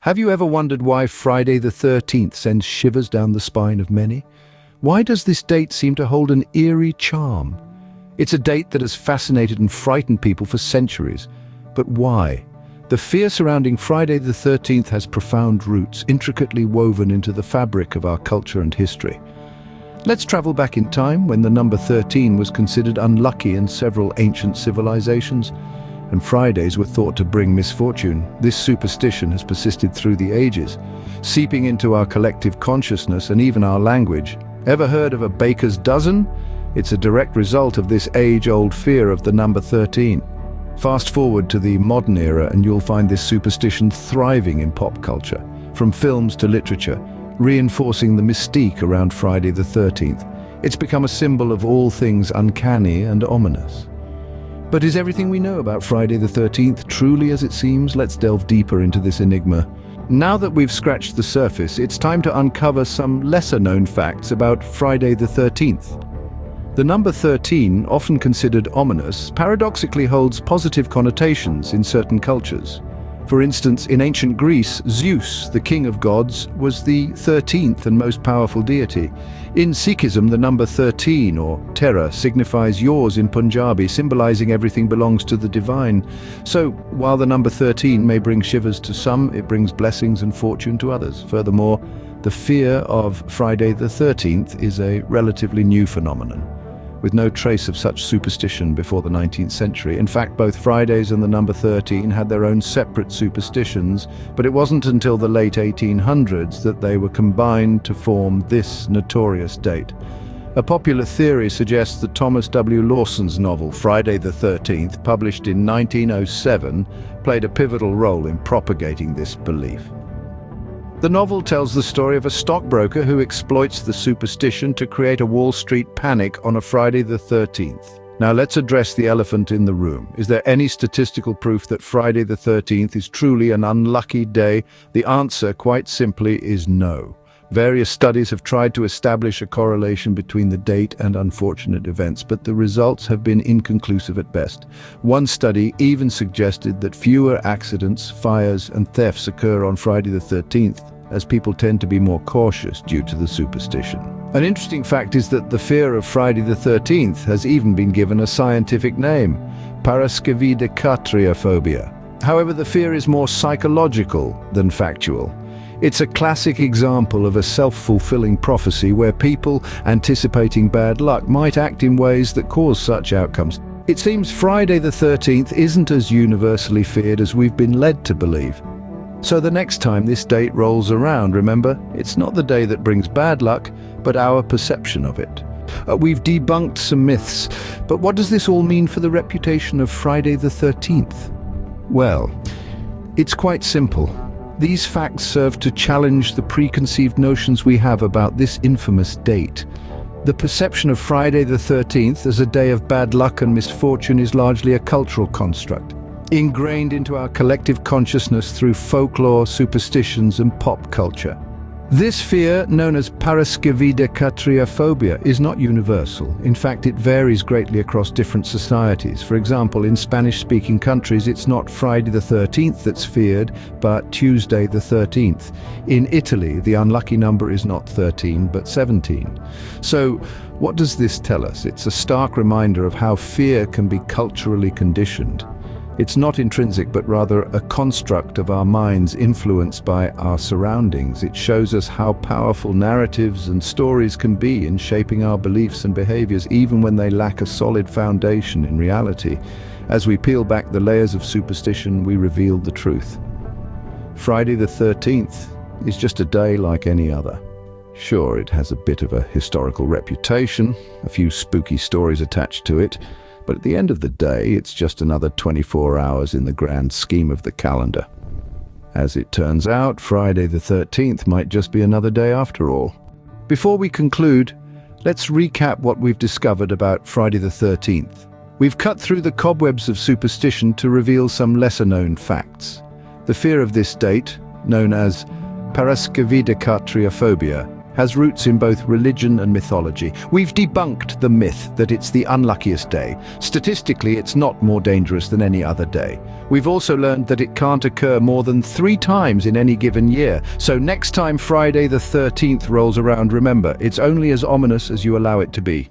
Have you ever wondered why Friday the 13th sends shivers down the spine of many? Why does this date seem to hold an eerie charm? It's a date that has fascinated and frightened people for centuries. But why? The fear surrounding Friday the 13th has profound roots, intricately woven into the fabric of our culture and history. Let's travel back in time when the number 13 was considered unlucky in several ancient civilizations, and Fridays were thought to bring misfortune. This superstition has persisted through the ages, seeping into our collective consciousness and even our language. Ever heard of a baker's dozen? It's a direct result of this age-old fear of the number 13. Fast forward to the modern era and you'll find this superstition thriving in pop culture, from films to literature, reinforcing the mystique around Friday the 13th. It's become a symbol of all things uncanny and ominous. But is everything we know about Friday the 13th truly as it seems? Let's delve deeper into this enigma. Now that we've scratched the surface, it's time to uncover some lesser-known facts about Friday the 13th. The number 13, often considered ominous, paradoxically holds positive connotations in certain cultures. For instance, in ancient Greece, Zeus, the king of gods, was the 13th and most powerful deity. In Sikhism, the number 13, or Terra, signifies yours in Punjabi, symbolizing everything belongs to the divine. So, while the number 13 may bring shivers to some, it brings blessings and fortune to others. Furthermore, the fear of Friday the 13th is a relatively new phenomenon, with no trace of such superstition before the 19th century. In fact, both Fridays and the number 13 had their own separate superstitions, but it wasn't until the late 1800s that they were combined to form this notorious date. A popular theory suggests that Thomas W. Lawson's novel, Friday the 13th, published in 1907, played a pivotal role in propagating this belief. The novel tells the story of a stockbroker who exploits the superstition to create a Wall Street panic on a Friday the 13th. Now let's address the elephant in the room. Is there any statistical proof that Friday the 13th is truly an unlucky day? The answer, quite simply, is no. Various studies have tried to establish a correlation between the date and unfortunate events, but the results have been inconclusive at best. One study even suggested that fewer accidents, fires, and thefts occur on Friday the 13th, as people tend to be more cautious due to the superstition. An interesting fact is that the fear of Friday the 13th has even been given a scientific name: paraskevidekatriophobia. However, the fear is more psychological than factual. It's a classic example of a self-fulfilling prophecy where people, anticipating bad luck, might act in ways that cause such outcomes. It seems Friday the 13th isn't as universally feared as we've been led to believe. So the next time this date rolls around, remember, it's not the day that brings bad luck, but our perception of it. We've debunked some myths, but what does this all mean for the reputation of Friday the 13th? Well, it's quite simple. These facts serve to challenge the preconceived notions we have about this infamous date. The perception of Friday the 13th as a day of bad luck and misfortune is largely a cultural construct, ingrained into our collective consciousness through folklore, superstitions, and pop culture. This fear, known as paraskevidekatriophobia, is not universal. In fact, it varies greatly across different societies. For example, in Spanish-speaking countries, it's not Friday the 13th that's feared, but Tuesday the 13th. In Italy, the unlucky number is not 13, but 17. So, what does this tell us? It's a stark reminder of how fear can be culturally conditioned. It's not intrinsic, but rather a construct of our minds influenced by our surroundings. It shows us how powerful narratives and stories can be in shaping our beliefs and behaviors, even when they lack a solid foundation in reality. As we peel back the layers of superstition, we reveal the truth. Friday the 13th is just a day like any other. Sure, it has a bit of a historical reputation, a few spooky stories attached to it, but at the end of the day, it's just another 24 hours in the grand scheme of the calendar. As it turns out, Friday the 13th might just be another day after all. Before we conclude, let's recap what we've discovered about Friday the 13th. We've cut through the cobwebs of superstition to reveal some lesser-known facts. The fear of this date, known as paraskevidekatriophobia, has roots in both religion and mythology. We've debunked the myth that it's the unluckiest day. Statistically, it's not more dangerous than any other day. We've also learned that it can't occur more than 3 times in any given year. So next time Friday the 13th rolls around, remember, it's only as ominous as you allow it to be.